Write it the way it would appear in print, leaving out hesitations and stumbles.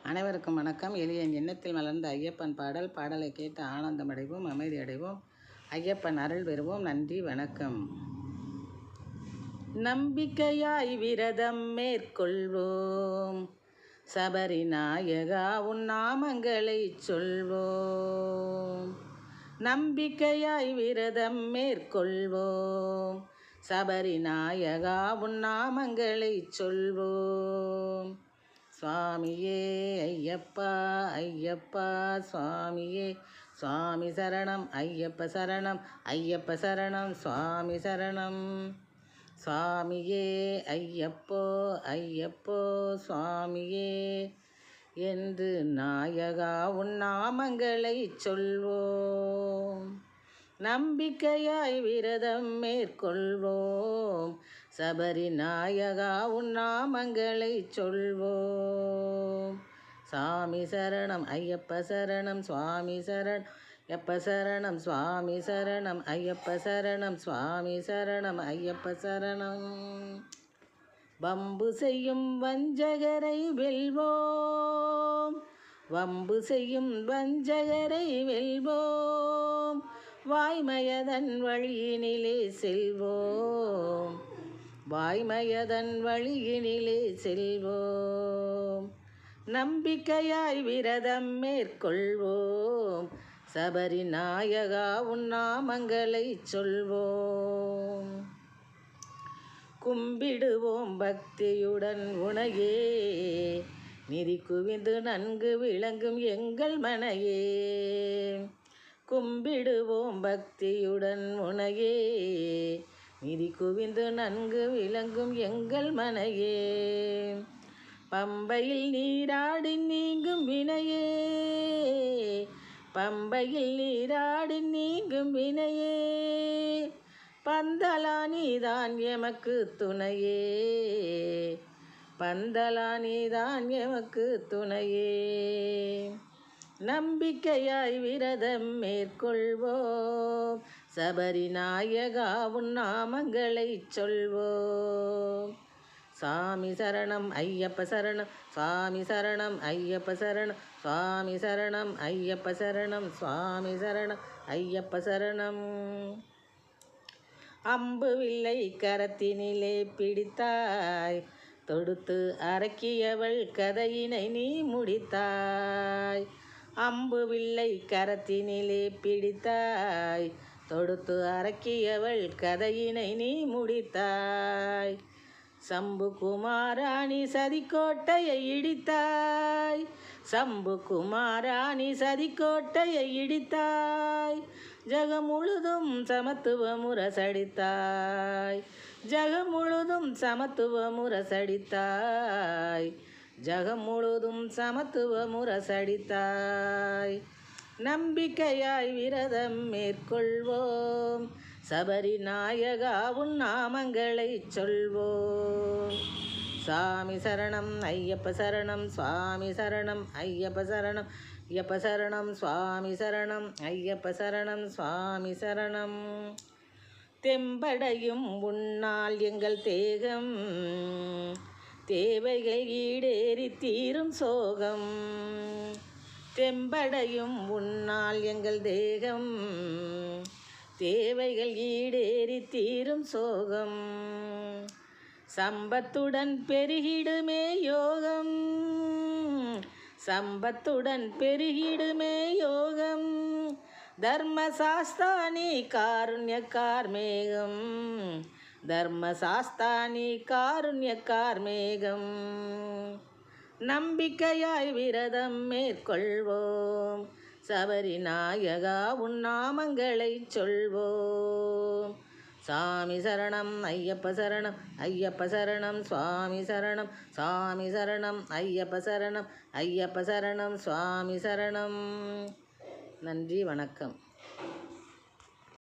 அனைவருக்கும் வணக்கம். எளிய எண்ணத்தில் மலர்ந்த ஐயப்பன் பாடலை கேட்டு ஆனந்தமடைவோம், அமைதி அடைவோம், ஐயப்பன் அருள் பெறுவோம். நன்றி, வணக்கம். நம்பிக்கையாய் விரதம் மேற்கொள்வோம், சபரி நாயகா உன் நாமங்களை சொல்வோம். நம்பிக்கையாய் விரதம் மேற்கொள்வோம், சபரி நாயகா உன் நாமங்களை சொல்வோம். சுவாமியே ஐயப்பா ஐயப்பா சுவாமியே, சுவாமி சரணம் ஐயப்ப சரணம் ஐயப்ப சரணம் சுவாமி சரணம். சுவாமியே ஐயப்போ ஐயப்போ சுவாமியே என்று நாயகா உன் நாமங்களை சொல்வோம். நம்பிக்கையாய் விரதம் மேற்கொள்வோம், சபரி நாயகா உன் நாமங்களை சொல்வோம். சாமி சரணம் ஐயப்ப சரணம் சுவாமி சரணம் ஐயப்ப சரணம் சுவாமி சரணம் ஐயப்ப சரணம் சுவாமி சரணம் ஐயப்ப சரணம். வம்பு செய்யும் வஞ்சகரை வெல்வோம், வம்பு செய்யும் வஞ்சகரை வெல்வோம், வாய்மையதன் வழியினிலே செல்வோம், வாய்மையதன் வழியினிலே செல்வோம். நம்பிக்கையாய் விரதம் மேற்கொள்வோம், சபரி நாயகா உன் நாமங்களை சொல்வோம். கும்பிடுவோம் பக்தியுடன் உனையே, நிதி குவிந்து நன்கு விளங்கும் எங்கள் மனையே. கும்பிடுவோம் பக்தியுடன் உனையே, நிதி குவிந்து நன்கு விளங்கும் எங்கள் மனையே. பம்பையில் நீராடி நீங்கும் வினையே, பம்பையில் நீராடி நீங்கும் வினையே, பந்தலா நீதான் எமக்கு துணையே, பந்தலா நீதான் எமக்கு துணையே. நம்பிக்கையாய் விரதம் மேற்கொள்வோம், சபரி நாயகா உன் நாமங்களை சொல்வோம். சாமி சரணம் ஐயப்ப சரணம் சுவாமி சரணம் ஐயப்ப சரணம் சுவாமி சரணம் ஐயப்ப சரணம் சுவாமி சரணம் ஐயப்ப சரணம். அம்பு வில்லை கரத்தினிலே பிடித்தாய், தொடுத்து அரக்கியவள் கதையினை நீ முடித்தாய். அம்பு வில்லை கரத்தினிலே பிடித்தாய், தொடுத்து அரக்கியவள் கதையினை நீ முடித்தாய். சம்பு குமாராணி சதிக்கோட்டையை இடித்தாய், சம்பு குமாராணி சதிக்கோட்டையை இடித்தாய். ஜகம் முழுதும் சமத்துவ முரசடித்தாய், ஜகம் முழுதும் சமத்துவ முரசடித்தாய், ஜகம் முழுதும் சமத்துவ முரசடித்தாய். நம்பிக்கையாய் விரதம் மேற்கொள்வோம், சபரி நாயகா உன் நாமங்களை சொல்வோம். சாமி சரணம் ஐயப்ப சரணம் சுவாமி சரணம் ஐயப்ப சரணம் ஐயப்ப சரணம் சுவாமி சரணம் ஐயப்ப சரணம் சுவாமி சரணம். தெம்படையும் உன்னால் எங்கள் தேகம், தேவைகள் ஈடேறி தீரும் சோகம். தெம்படையும் உன்னால் எங்கள் தேகம், தேவைகள் ஈடேறி தீரும் சோகம். சம்பத்துடன் பெருகிடுமே யோகம், சம்பத்துடன் பெருகிடுமே யோகம். தர்மசாஸ்தானி காருண்ய கார்மேகம், தர்மசாஸ்தானி காருண்ய கார்மேகம். நம்பிக்கையாய் விரதம் மேற்கொள்வோம், சபரி நாயகா உன் நாமங்களை சொல்வோம். சாமி சரணம் ஐயப்ப சரணம் ஐயப்ப சரணம் சுவாமி சரணம் சுவாமி சரணம் ஐயப்ப சரணம் ஐயப்ப சரணம் சுவாமி சரணம். நன்றி, வணக்கம்.